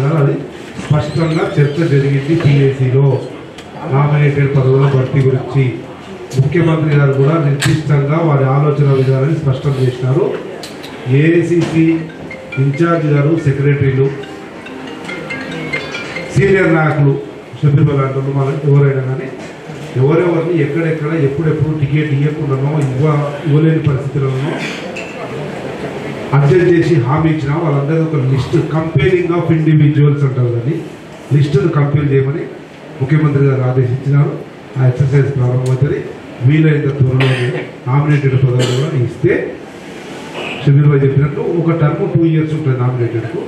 అన్నారు. అది స్పష్టంగా చర్చ జరిగింది. పిఎస్సిలో నామినేటెడ్ పదవుల భర్తీ గురించి ముఖ్యమంత్రి గారు కూడా నిర్దిష్టంగా వారి ఆలోచన విధానాన్ని స్పష్టం చేసినారు. ఏఐసిసి ఇన్ఛార్జ్ గారు, సెక్రటరీలు, సీనియర్ నాయకులు, సభ్యులు లాంటి మనం ఎవరైనా కానీ ఎవరెవరిని ఎక్కడెక్కడ ఎప్పుడెప్పుడు టికెట్ ఇవ్వకుండానో ఇవ్వలేని పరిస్థితులలో అడ్జస్ట్ చేసి హామీ ఇచ్చినా వాళ్ళందరూ ఒక లిస్ట్ కంపేరింగ్ ఆఫ్ ఇండివిజువల్స్ అంటారు. కానీ లిస్టును కంపేర్ చేయమని ముఖ్యమంత్రి గారు ఆదేశించినారు. ఆ ఎక్సర్సైజ్ ప్రారంభమవుతుంది. వీలైనంత త్వరలో నామినేటెడ్ పదవులు కూడా ఇస్తే షబీర్ భాయ్ చెప్పినట్టు ఒక టర్మ్ 2 years ఉంటుంది నామినేటెడ్కు.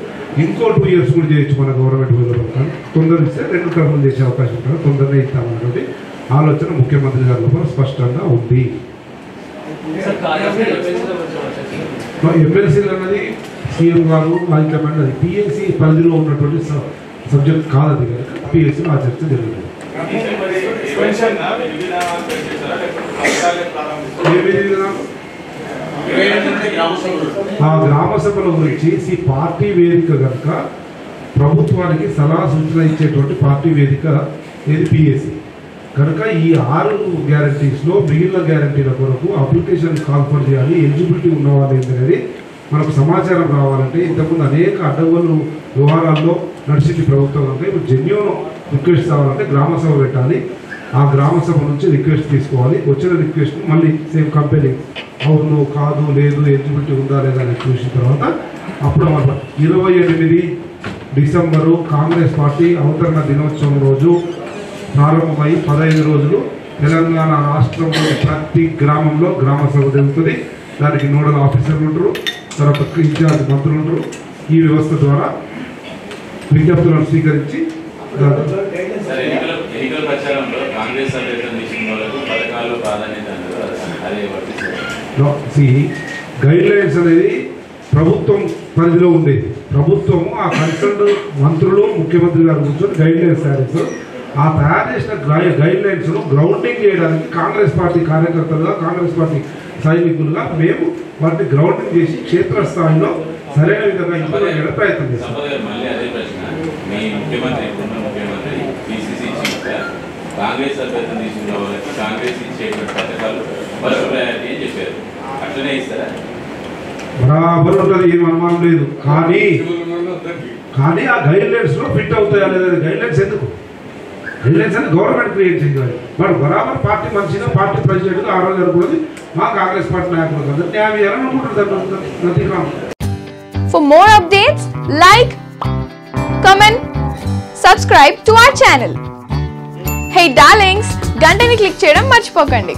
ఇంకో 2 years కూడా చేయొచ్చు మన గవర్నమెంట్ పదవులు. తొందర ఇస్తే 2 టర్ములు చేసే అవకాశం ఉంటుంది. తొందరగా ఇస్తామన్నటువంటి ఆలోచన ముఖ్యమంత్రి గారి లోపల స్పష్టంగా ఉంది. ఎమ్మెల్సీలు అన్నది సీఎం గారు హైకమాండ్, అది పిఎస్సి పరిధిలో ఉన్నటువంటి సబ్జెక్ట్ కాదు. అది కనుక పిఎస్సిలో ఆ చర్చ జరుగుతుంది. ఆ గ్రామ సభల గురించి పార్టీ వేదిక కనుక ప్రభుత్వానికి సలహా సూచన ఇచ్చేటువంటి పార్టీ వేదిక ఇది పిఎస్సి కనుక ఈ 6 గ్యారంటీస్లో మిగిలిన గ్యారంటీల కొరకు అప్లికేషన్ కాల్ఫర్ చేయాలి. ఎలిజిబిలిటీ ఉన్న వాళ్ళు ఏంటనేది మనకు సమాచారం రావాలంటే ఇంతకుముందు అనేక అడ్డగోలు వ్యవహారాల్లో నడిచింది ప్రభుత్వం. అంటే ఇప్పుడు జెన్యూన్ రిక్వెస్ట్ కావాలంటే గ్రామ సభ పెట్టాలి. ఆ గ్రామ సభ నుంచి రిక్వెస్ట్ తీసుకోవాలి. వచ్చిన రిక్వెస్ట్ మళ్ళీ సేమ్ కంపెనీ అవును కాదు లేదు ఎలిజిబిలిటీ ఉందా లేదా అని చూసిన తర్వాత అప్పుడు 28 డిసెంబరు కాంగ్రెస్ పార్టీ అవతరణ దినోత్సవం రోజు ప్రారంభమై 15 రోజులు తెలంగాణ రాష్ట్రంలోని ప్రతి గ్రామంలో గ్రామ సభ జరుగుతుంది. దానికి నోడల్ ఆఫీసర్లు ఉంటారు, తర్వాత ఇన్ఛార్జ్ మంత్రులు ఉంటారు. ఈ వ్యవస్థ ద్వారా విజ్ఞప్తులను స్వీకరించి గైడ్ లైన్స్ అనేది ప్రభుత్వం పరిధిలో ఉండేది. ప్రభుత్వము ఆ కన్సల్ట్ మంత్రులు ముఖ్యమంత్రి గారు కూర్చొని గైడ్ లైన్స్ తయారు చేస్తారు. ఆ తయారు చేసిన గైడ్ లైన్స్ను గ్రౌండింగ్ చేయడానికి కాంగ్రెస్ పార్టీ కార్యకర్తలుగా, కాంగ్రెస్ పార్టీ సైనికులుగా మేము వాటిని గ్రౌండింగ్ చేసి క్షేత్రస్థాయిలో సరైన విధంగా ఇంప్లిమెంట్ చేయడం ప్రయత్నం చేస్తాం. కాంగ్రెస్ అభ్యర్థం తీసుకున్న వాళ్ళకి కాంగ్రెస్ ఇచ్చేటువంటి పథకాలు ఫస్ట్ ప్రయారిటీ అని చెప్పారు. అట్లనే ఇస్తారా? బరాబర్ ఉంటుంది, ఏం అనుమానం లేదు. కానీ ఆ గైడ్ లైన్స్ లో ఫిట్ అవుతాయా లేదా? గైడ్ లైన్స్ ఎందుకు? గైడ్ లైన్స్ అని గవర్నమెంట్ క్రియేట్ చేయాలి. వాడు బరాబర్ పార్టీ మనిషిగా, పార్టీ ప్రెసిడెంట్ గా 6 రోజులు జరగకూడదు. మా కాంగ్రెస్ పార్టీ నాయకులు కదా న్యాయం అనుకుంటారు. For more updates, like, comment, subscribe to our channel. Hey darlings, గంటని click చేయడం మర్చిపోకండి.